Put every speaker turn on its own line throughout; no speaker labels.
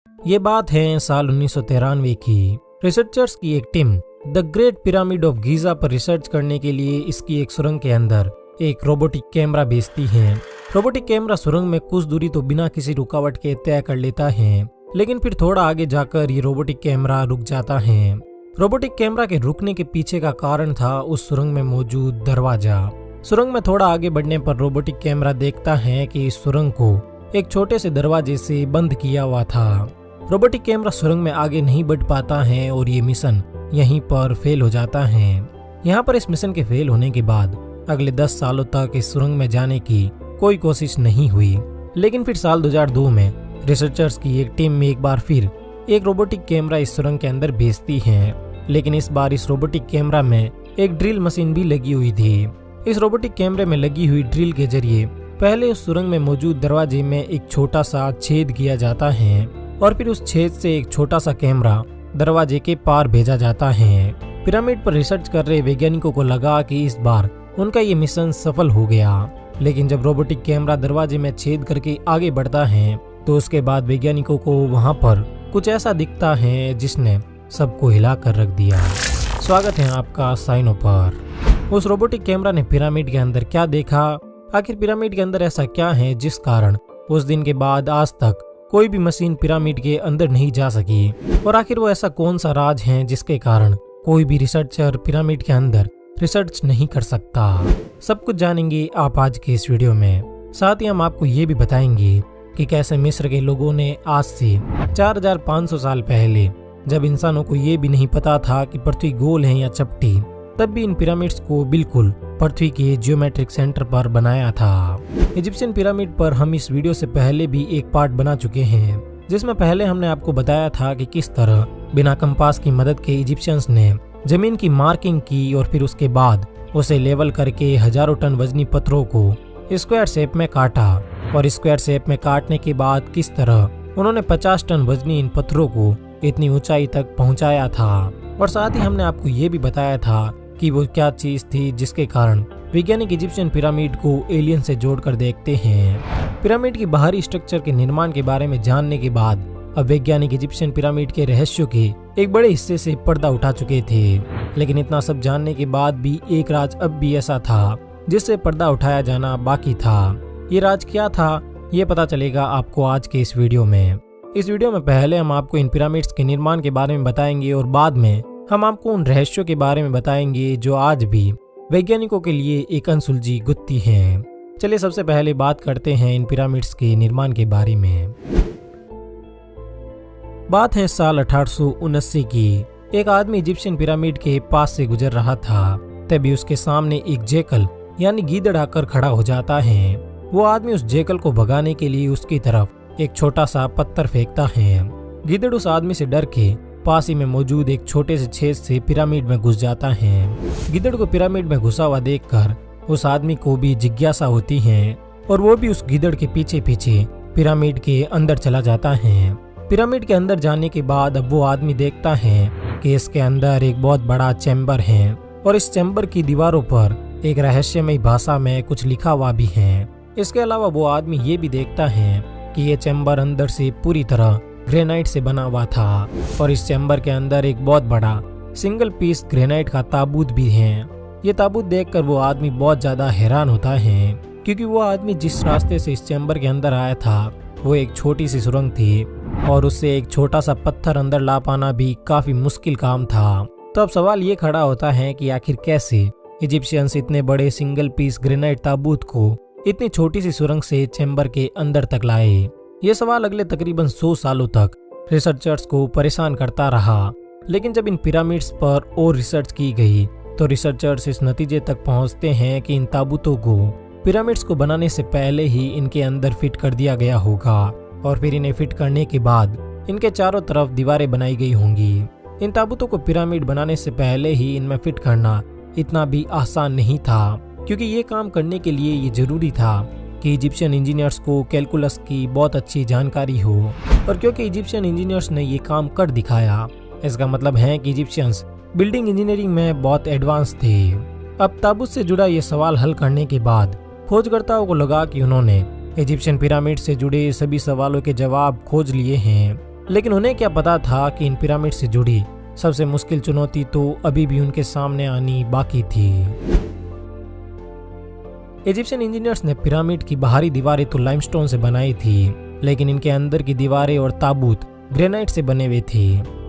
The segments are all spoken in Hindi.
ये बात है साल 1993 की। रिसर्चर्स की एक team the great pyramid of Giza पर रिसर्च करने के लिए इसकी एक सुरंग के अंदर एक रोबोटिक कैमरा भेजती है। रोबोटिक कैमरा सुरंग में कुछ दूरी तो बिना किसी रुकावट के तय कर लेता है, लेकिन फिर थोड़ा आगे जाकर ये रोबोटिक कैमरा रुक जाता है। रोबोटिक कैमरा के रुकने के पीछे का कारण था उस सुरंग में मौजूद दरवाजा। सुरंग में थोड़ा आगे बढ़ने पर रोबोटिक कैमरा देखता है कि इस सुरंग को एक छोटे से दरवाजे से बंद किया हुआ था। रोबोटिक कैमरा सुरंग में आगे नहीं बढ़ पाता है और ये मिशन यहीं पर फेल हो जाता है। यहाँ पर इस मिशन के फेल होने के बाद अगले 10 सालों तक इस सुरंग में जाने की कोई कोशिश नहीं हुई। लेकिन फिर साल 2002 में रिसर्चर्स की एक टीम में एक बार फिर एक रोबोटिक कैमरा इस सुरंग के अंदर भेजती है, लेकिन इस बार इस रोबोटिक कैमरा में एक ड्रिल मशीन भी लगी हुई थी। इस रोबोटिक कैमरे में लगी हुई ड्रिल के जरिए पहले उस सुरंग में मौजूद दरवाजे में एक छोटा सा छेद किया जाता है और फिर उस छेद से एक छोटा सा कैमरा दरवाजे के पार भेजा जाता है। पिरामिड पर रिसर्च कर रहे वैज्ञानिकों को लगा कि इस बार उनका ये मिशन सफल हो गया, लेकिन जब रोबोटिक कैमरा दरवाजे में छेद करके आगे बढ़ता है तो उसके बाद वैज्ञानिकों को वहां पर कुछ ऐसा दिखता है जिसने सबको हिला कर रख दिया। स्वागत है आपका साइनो पर। उस रोबोटिक कैमरा ने पिरामिड के अंदर क्या देखा? आखिर पिरामिड के अंदर ऐसा क्या है जिस कारण उस दिन के बाद आज तक कोई भी मशीन पिरामिड के अंदर नहीं जा सकी? और आखिर वो ऐसा कौन सा राज है जिसके कारण कोई भी रिसर्चर पिरामिड के अंदर रिसर्च नहीं कर सकता? सब कुछ जानेंगे आप आज के इस वीडियो में। साथ ही हम आपको ये भी बताएंगे कि कैसे मिस्र के लोगों ने आज से 4500 साल पहले, जब इंसानों को ये भी नहीं पता था कि पृथ्वी गोल है या चपटी, तब भी इन पिरामिड्स को बिल्कुल पृथ्वी के जियोमेट्रिक सेंटर पर बनाया था। इजिप्शियन पिरामिड पर हम इस वीडियो से पहले भी एक पार्ट बना चुके हैं, जिसमें पहले हमने आपको बताया था कि किस तरह बिना कंपास की मदद के इजिप्शियंस ने जमीन की मार्किंग की और फिर उसके बाद उसे लेवल करके हजारों टन वजनी पत्थरों को स्क्वायर शेप में काटा और स्क्वायर शेप में काटने के बाद किस तरह उन्होंने 50 टन वजनी इन पत्थरों को इतनी ऊंचाई तक पहुंचाया था। और साथ ही हमने आपको ये भी बताया था कि वो क्या चीज थी जिसके कारण वैज्ञानिक इजिप्शियन पिरामिड को एलियन से जोड़कर देखते हैं। पिरामिड की बाहरी स्ट्रक्चर के निर्माण के बारे में जानने के बाद अब वैज्ञानिक इजिप्शियन पिरामिड के रहस्यों के एक बड़े हिस्से से पर्दा उठा चुके थे। लेकिन इतना सब जानने के बाद भी एक राज अब भी ऐसा था जिससे पर्दा उठाया जाना बाकी था। ये राज क्या था, ये पता चलेगा आपको आज के इस वीडियो में। इस वीडियो में पहले हम आपको इन पिरामिड्स के निर्माण के बारे में बताएंगे और बाद में हम आपको उन रहस्यों के बारे में बताएंगे जो आज भी वैज्ञानिकों के लिए एक अनसुलझी गुत्थी है। चलिए सबसे पहले बात करते हैं इन पिरामिड्स के निर्माण के बारे में। बात है साल 1879 की। एक आदमी इजिप्शियन पिरामिड के पास से गुजर रहा था, तभी उसके सामने एक जेकल यानी गीदड़ आकर खड़ा हो जाता है। वो आदमी उस जेकल को भगाने के लिए उसकी तरफ एक छोटा सा पत्थर फेंकता है। गीदड़ उस आदमी से डर के पास ही में मौजूद एक छोटे से छेद से पिरामिड में घुस जाता है। गिद्दड़ को पिरामिड में घुसा हुआ देखकर उस आदमी को भी जिज्ञासा होती है और वो भी उस गिद्दड़ के पीछे पीछे पिरामिड के अंदर चला जाता है। पिरामिड के अंदर जाने के बाद अब वो आदमी देखता है कि इसके अंदर एक बहुत बड़ा चैम्बर है और इस चैम्बर की दीवारों पर एक रहस्यमय भाषा में कुछ लिखा हुआ भी है। इसके अलावा वो आदमी ये भी देखता है कि ये चैम्बर अंदर से पूरी तरह ग्रेनाइट से बना हुआ था और इस चैम्बर के अंदर एक बहुत बड़ा सिंगल पीस ग्रेनाइट का ताबूत भी है। ये ताबूत देखकर वो आदमी बहुत ज्यादा हैरान होता है, क्योंकि वो आदमी जिस रास्ते से इस चैम्बर के अंदर आया था वो एक छोटी सी सुरंग थी और उससे एक छोटा सा पत्थर अंदर ला पाना भी काफी मुश्किल काम था। तो अब सवाल ये खड़ा होता है कि आखिर कैसे इजिप्शियंस इतने बड़े सिंगल पीस ग्रेनाइट ताबूत को इतनी छोटी सी सुरंग से चैम्बर के अंदर तक लाए। ये सवाल अगले तकरीबन 100 सालों तक रिसर्चर्स को परेशान करता रहा। लेकिन जब इन पिरामिड्स पर और रिसर्च की गई तो रिसर्चर्स इस नतीजे तक पहुंचते हैं कि इन ताबूतों को पिरामिड्स को बनाने से पहले ही इनके अंदर फिट कर दिया गया होगा और फिर इन्हें फिट करने के बाद इनके चारों तरफ दीवारें बनाई गई होंगी। इन ताबूतों को पिरामिड बनाने से पहले ही इनमें फिट करना इतना भी आसान नहीं था, क्योंकि ये काम करने के लिए ये जरूरी था कि इजिप्शियन इंजीनियर्स को कैलकुलस की बहुत अच्छी जानकारी हो। और क्योंकि इजिप्शियन इंजीनियर्स ने ये काम कर दिखाया, इसका मतलब है कि इजिप्शियंस बिल्डिंग इंजीनियरिंग में बहुत एडवांस थे। अब ताबूत से जुड़ा ये सवाल हल करने के बाद खोजकर्ताओं को लगा कि उन्होंने इजिप्शियन पिरामिड से जुड़े सभी सवालों के जवाब खोज लिए हैं लेकिन उन्हें क्या पता था कि इन पिरामिड से जुड़ी सबसे मुश्किल चुनौती तो अभी भी उनके सामने आनी बाकी थी। इजिप्शियन इंजीनियर्स ने पिरामिड की बाहरी दीवारें तो लाइमस्टोन से बनाई थी, लेकिन इनके अंदर की दीवारें और ताबूत ग्रेनाइट से बने हुए थे।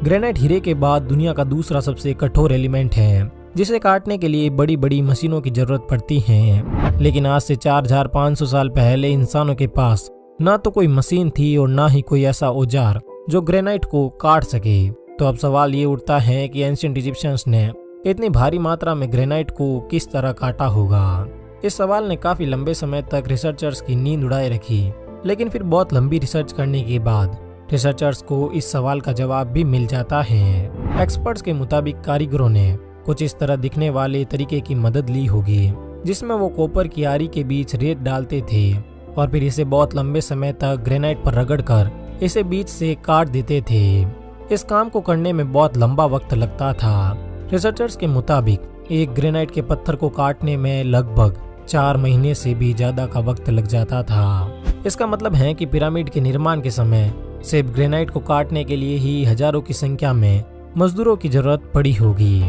ग्रेनाइट हीरे के बाद दुनिया का दूसरा सबसे कठोर एलिमेंट है, जिसे काटने के लिए बड़ी बड़ी मशीनों की जरूरत पड़ती है। लेकिन आज से 4500 साल पहले इंसानों के पास ना तो कोई मशीन थी और ना ही कोई ऐसा औजार जो ग्रेनाइट को काट सके। तो अब सवाल ये उठता है कि एंशिएंट इजिप्शियंस ने इतनी भारी मात्रा में ग्रेनाइट को किस तरह काटा होगा। इस सवाल ने काफी लंबे समय तक रिसर्चर्स की नींद उड़ाए रखी, लेकिन फिर बहुत लंबी रिसर्च करने के बाद रिसर्चर्स को इस सवाल का जवाब भी मिल जाता है। एक्सपर्ट्स के मुताबिक कारीगरों ने कुछ इस तरह दिखने वाले तरीके की मदद ली होगी, जिसमें वो कॉपर की आरी के बीच रेत डालते थे और फिर इसे बहुत लंबे समय तक ग्रेनाइट पर रगड़कर इसे बीच से काट देते थे। इस काम को करने में बहुत लंबा वक्त लगता था। रिसर्चर्स के मुताबिक एक ग्रेनाइट के पत्थर को काटने में लगभग 4 महीने से भी ज्यादा का वक्त लग जाता था। इसका मतलब है कि पिरामिड के निर्माण के समय सिर्फ ग्रेनाइट को काटने के लिए ही हजारों की संख्या में मजदूरों की जरूरत पड़ी होगी।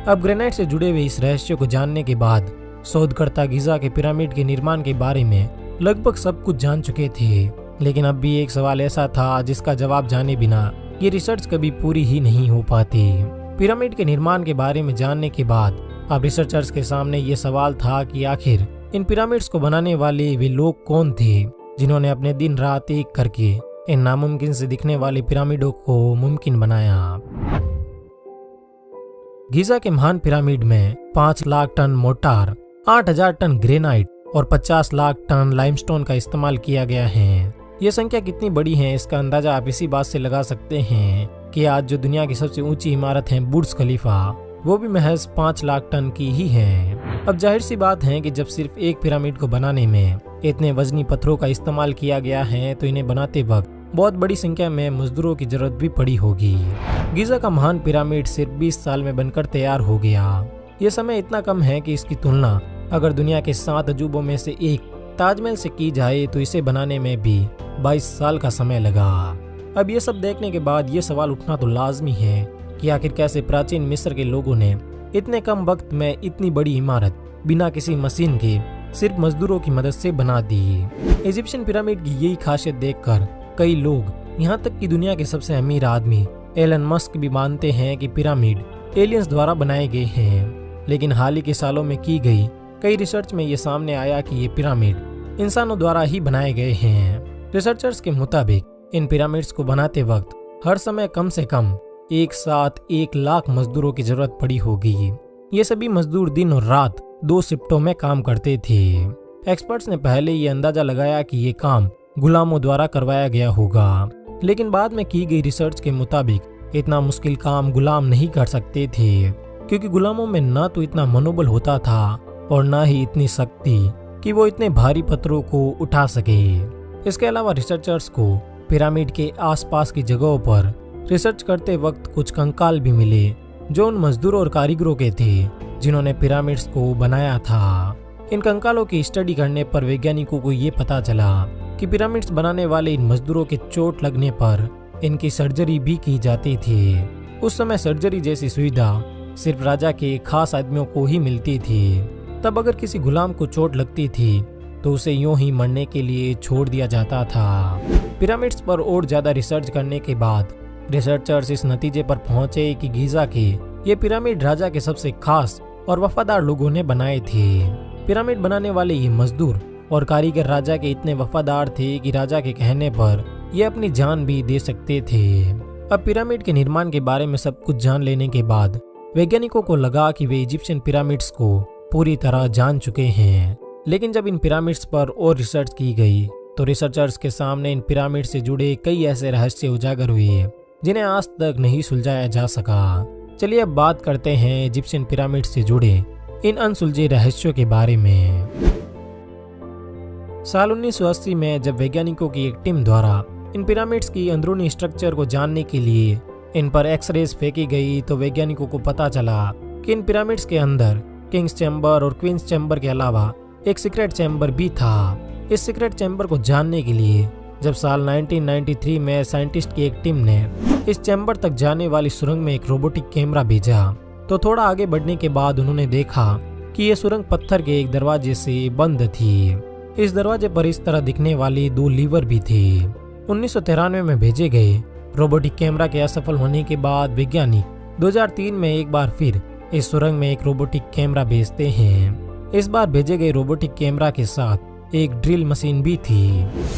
अब ग्रेनाइट से जुड़े हुए इस रहस्य को जानने के बाद शोधकर्ता गीजा के पिरामिड के निर्माण के बारे में लगभग सब कुछ जान चुके थे, लेकिन अब भी एक सवाल ऐसा था जिसका जवाब जाने बिना ये रिसर्च कभी पूरी ही नहीं हो पाती। पिरामिड के निर्माण के बारे में जानने के बाद अब रिसर्चर्स के सामने ये सवाल था कि आखिर इन पिरामिड्स को बनाने वाले वे लोग कौन थे, जिन्होंने अपने दिन रात एक करके इन नामुमकिन से दिखने वाले पिरामिडों को मुमकिन बनाया। गीजा के महान पिरामिड में 5 lakh ton mortar, 8000 ton granite और 50 लाख टन लाइमस्टोन का इस्तेमाल किया गया है। ये संख्या कितनी बड़ी है इसका अंदाजा आप इसी बात से लगा सकते हैं कि आज जो दुनिया की सबसे ऊंची इमारत है बुर्ज खलीफा, वो भी महज 5 लाख टन की ही है। अब जाहिर सी बात है कि जब सिर्फ एक पिरामिड को बनाने में इतने वजनी पत्थरों का इस्तेमाल किया गया है तो इन्हें बनाते वक्त बहुत बड़ी संख्या में मजदूरों की जरूरत भी पड़ी होगी। गीजा का महान पिरामिड सिर्फ 20 साल में बनकर तैयार हो गया। ये समय इतना कम है कि इसकी तुलना अगर दुनिया के 7 अजूबों में से एक ताजमहल से की जाए तो इसे बनाने में भी 22 साल का समय लगा। अब ये सब देखने के बाद ये सवाल उठना तो लाजमी है कि आखिर कैसे प्राचीन मिस्र के लोगों ने इतने कम वक्त में इतनी बड़ी इमारत बिना किसी मशीन के सिर्फ मजदूरों की मदद से बना दी। इजिप्शियन पिरामिड की यही खासियत देखकर कई लोग, यहाँ तक कि दुनिया के सबसे अमीर आदमी एलन मस्क भी मानते हैं कि पिरामिड एलियंस द्वारा बनाए गए हैं। लेकिन हाल ही के सालों में की गई कई रिसर्च में ये सामने आया कि ये पिरामिड इंसानों द्वारा ही बनाए गए हैं। रिसर्चर्स के मुताबिक इन पिरामिड्स को बनाते वक्त हर समय कम से कम एक साथ 1 लाख मजदूरों की जरूरत पड़ी होगी। ये सभी मजदूर दिन और रात 2 शिफ्टों में काम करते थे। एक्सपर्ट्स ने पहले ये अंदाजा लगाया कि ये काम गुलामों द्वारा करवाया गया होगा, लेकिन बाद में की गई रिसर्च के मुताबिक इतना मुश्किल काम गुलाम नहीं कर सकते थे, क्योंकि गुलामों में ना तो इतना मनोबल होता था और ना ही इतनी शक्ति कि वो इतने भारी पत्थरों को उठा सके। इसके अलावा रिसर्चर्स को पिरामिड के आसपास की जगहों पर रिसर्च करते वक्त कुछ कंकाल भी मिले जो उन मजदूरों और कारीगरों के थे जिन्होंने पिरामिड्स को बनाया था। इन कंकालों की स्टडी करने पर वैज्ञानिकों को ये पता चला कि पिरामिड्स बनाने वाले इन मजदूरों के चोट लगने पर इनकी सर्जरी भी की जाती थी। उस समय सर्जरी जैसी सुविधा सिर्फ राजा के खास आदमियों को ही मिलती थी। तब अगर किसी गुलाम को चोट लगती थी तो उसे यूं ही मरने के लिए छोड़ दिया जाता था। पिरामिड्स पर और ज्यादा रिसर्च करने के बाद रिसर्चर्स इस नतीजे पर पहुंचे कि गीजा के ये पिरामिड राजा के सबसे खास और वफादार लोगों ने बनाए थे। पिरामिड बनाने वाले ये मजदूर और कारीगर राजा के इतने वफादार थे कि राजा के कहने पर ये अपनी जान भी दे सकते थे। अब पिरामिड के निर्माण के बारे में सब कुछ जान लेने के बाद वैज्ञानिकों को लगा कि वे इजिप्शियन पिरामिड्स को पूरी तरह जान चुके हैं। लेकिन जब इन पिरामिड्स पर और रिसर्च की गई तो रिसर्चर्स के सामने इन पिरामिड से जुड़े कई ऐसे रहस्य उजागर हुए जिन्हें आज तक नहीं सुलझाया जा सका। चलिए अब बात करते हैं इजिप्शियन पिरामिड से जुड़े इन अनसुलझे रहस्यों के बारे में। साल 1980 में जब वैज्ञानिकों की एक टीम द्वारा इन पिरामिड्स की अंदरूनी स्ट्रक्चर को जानने के लिए इन पर एक्सरेज फेंकी गई तो वैज्ञानिकों को पता चला कि इन पिरामिड्स के अंदर किंग्स चैम्बर और क्वींस चैम्बर के अलावा एक सीक्रेट चैम्बर भी था। इस सीक्रेट चैम्बर को जानने के लिए जब साल 1993 में साइंटिस्ट की एक टीम ने इस चैम्बर तक जाने वाली सुरंग में एक रोबोटिक कैमरा भेजा तो थोड़ा आगे बढ़ने के बाद उन्होंने देखा कि ये सुरंग पत्थर के एक दरवाजे से बंद थी। इस दरवाजे पर इस तरह दिखने वाली 2 लीवर भी थे। 1993 में भेजे गए रोबोटिक कैमरा के असफल होने के बाद वैज्ञानिक 2003 में एक बार फिर इस सुरंग में एक रोबोटिक कैमरा भेजते हैं। इस बार भेजे गए रोबोटिक कैमरा के साथ एक ड्रिल मशीन भी थी।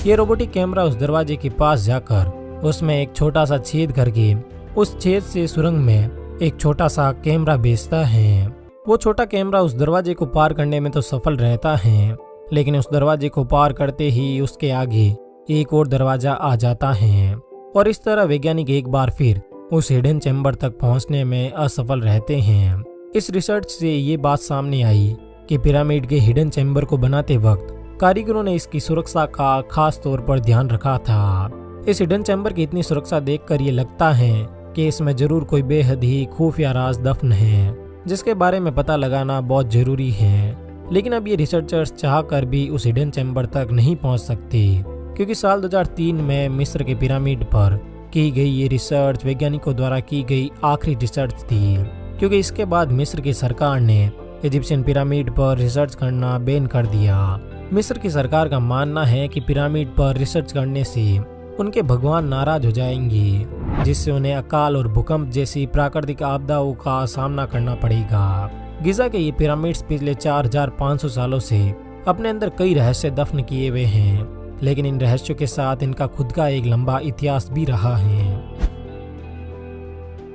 ये रोबोटिक कैमरा उस दरवाजे के पास जाकर उसमें एक छोटा सा छेद करके उस छेद से सुरंग में एक छोटा सा कैमरा भेजता है। वो छोटा कैमरा उस दरवाजे को पार करने में तो सफल रहता है, लेकिन उस दरवाजे को पार करते ही उसके आगे एक और दरवाजा आ जाता है और इस तरह वैज्ञानिक एक बार फिर उस हिडन चैम्बर तक पहुंचने में असफल रहते हैं। इस रिसर्च से ये बात सामने आई कि पिरामिड के हिडन चैम्बर को बनाते वक्त कारीगरों ने इसकी सुरक्षा का खास तौर पर ध्यान रखा था। इस हिडन चैम्बर की इतनी सुरक्षा देखकर ये लगता है कि इसमें जरूर कोई बेहद ही खुफिया राज दफन है, जिसके बारे में पता लगाना बहुत जरूरी है। लेकिन अब ये रिसर्चर्स चाहकर भी उस हिडन चैम्बर तक नहीं पहुंच सकते, क्योंकि साल 2003 में मिस्र के पिरामिड पर की गई ये रिसर्च वैज्ञानिकों द्वारा की गई आखिरी रिसर्च थी, क्योंकि इसके बाद मिस्र की सरकार ने इजिप्शियन पिरामिड पर रिसर्च करना बैन कर दिया। मिस्र की सरकार का मानना है कि पिरामिड पर रिसर्च करने से उनके भगवान नाराज हो जाएंगे, जिससे उन्हें अकाल और भूकंप जैसी प्राकृतिक आपदाओं का सामना करना पड़ेगा। गिजा के ये पिरामिड्स पिछले 4500 सालों से अपने अंदर कई रहस्य दफन किए हुए हैं, लेकिन इन रहस्यों के साथ इनका खुद का एक लंबा इतिहास भी रहा है।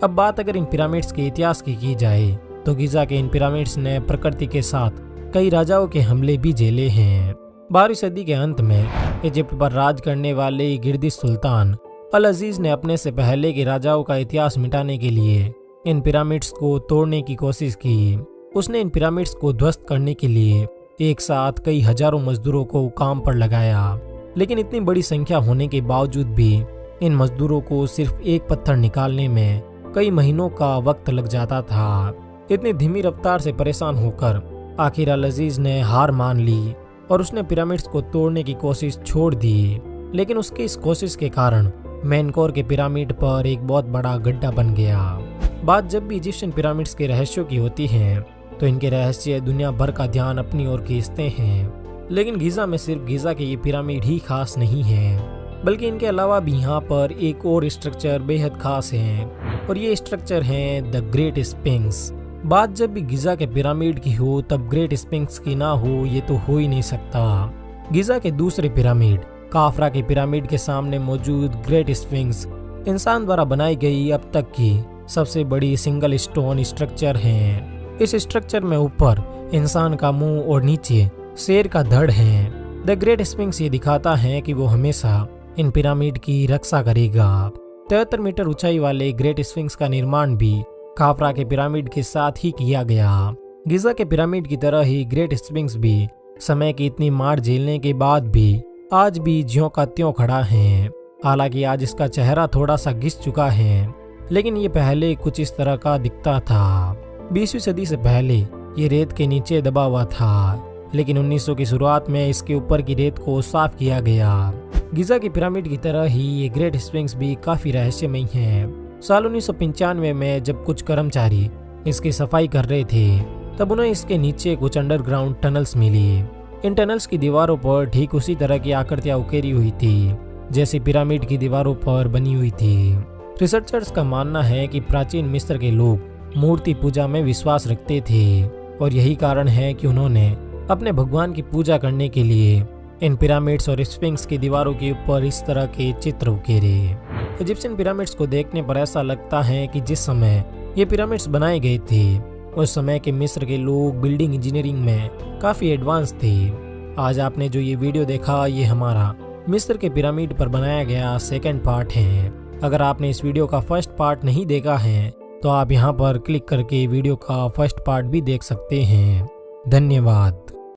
अब बात अगर इन पिरामिड्स के इतिहास की जाए तो गिजा के इन पिरामिड्स ने प्रकृति के साथ कई राजाओं के हमले भी झेले हैं। 12वीं सदी के अंत में इजिप्ट पर राज करने वाले गिरदिश सुल्तान अल अजीज ने अपने से पहले के राजाओं का इतिहास मिटाने के लिए इन पिरामिड्स को तोड़ने की कोशिश की। उसने इन पिरामिड्स को ध्वस्त करने के लिए एक साथ कई हजारों मजदूरों को काम पर लगाया, लेकिन इतनी बड़ी संख्या होने के बावजूद भी इन मजदूरों को सिर्फ एक पत्थर निकालने में कई महीनों का वक्त लग जाता था। इतनी धीमी रफ्तार से परेशान होकर आखिर अल अजीज ने हार मान ली और उसने पिरामिड्स को तोड़ने की कोशिश छोड़ दी। लेकिन उसकी इस कोशिश के कारण मेनकोर के पिरामिड पर एक बहुत बड़ा गड्ढा बन गया। बात जब भी इजिप्शियन पिरामिड्स के रहस्यों की होती है तो इनके रहस्य दुनिया भर का ध्यान अपनी ओर खींचते हैं, लेकिन गीजा में सिर्फ गीजा के ये पिरामिड ही खास नहीं है, बल्कि इनके अलावा भी यहाँ पर एक और स्ट्रक्चर बेहद खास है और ये स्ट्रक्चर है द ग्रेट स्फिंक्स। बात जब भी गिजा के पिरामिड की हो तब ग्रेट स्फिंक्स की ना हो ये तो हो ही नहीं सकता। गिजा के दूसरे पिरामिड काफरा के पिरामिड के सामने मौजूद ग्रेट स्फिंक्स इंसान द्वारा बनाई गई अब तक की सबसे बड़ी सिंगल स्टोन स्ट्रक्चर है। इस स्ट्रक्चर में ऊपर इंसान का मुंह और नीचे शेर का धड़ है। द ग्रेट स्फिंक्स ये दिखाता है कि वो हमेशा इन पिरामिड की रक्षा करेगा। 73 मीटर ऊंचाई वाले ग्रेट स्फिंक्स का निर्माण भी काफरा के पिरामिड के साथ ही किया गया। गिजा के पिरामिड की तरह ही ग्रेट स्फिंक्स भी समय की इतनी मार झेलने के बाद भी आज भी ज्यों का त्यों खड़ा है। हालांकि आज इसका चेहरा थोड़ा सा घिस चुका है, लेकिन ये पहले कुछ इस तरह का दिखता था। 20वीं सदी से पहले ये रेत के नीचे दबा हुआ था, लेकिन 1900 की शुरुआत में इसके ऊपर की रेत को साफ किया गया। गिजा की पिरामिड की तरह ही ये ग्रेट स्फिंक्स भी काफी रहस्यमयी है। साल 1995 में जब कुछ कर्मचारी इसकी सफाई कर रहे थे तब उन्हें इसके नीचे कुछ अंडरग्राउंड टनल्स मिली। इन टनल्स की दीवारों पर ठीक उसी तरह की आकृतियां उकेरी हुई थी जैसे पिरामिड की दीवारों पर बनी हुई थी। रिसर्चर्स का मानना है कि प्राचीन मिस्र के लोग मूर्ति पूजा में विश्वास रखते थे और यही कारण है कि उन्होंने अपने भगवान की पूजा करने के लिए इन पिरामिड्स और स्फिंक्स की दीवारों के ऊपर इस तरह के चित्र उकेरे। इजिप्शियन पिरामिड्स को देखने पर ऐसा लगता है कि जिस समय ये पिरामिड्स बनाए गए थे उस समय के मिस्र के लोग बिल्डिंग इंजीनियरिंग में काफी एडवांस थे। आज आपने जो ये वीडियो देखा ये हमारा मिस्र के पिरामिड पर बनाया गया सेकंड पार्ट है। अगर आपने इस वीडियो का फर्स्ट पार्ट नहीं देखा है तो आप यहाँ पर क्लिक करके वीडियो का फर्स्ट पार्ट भी देख सकते हैं। धन्यवाद।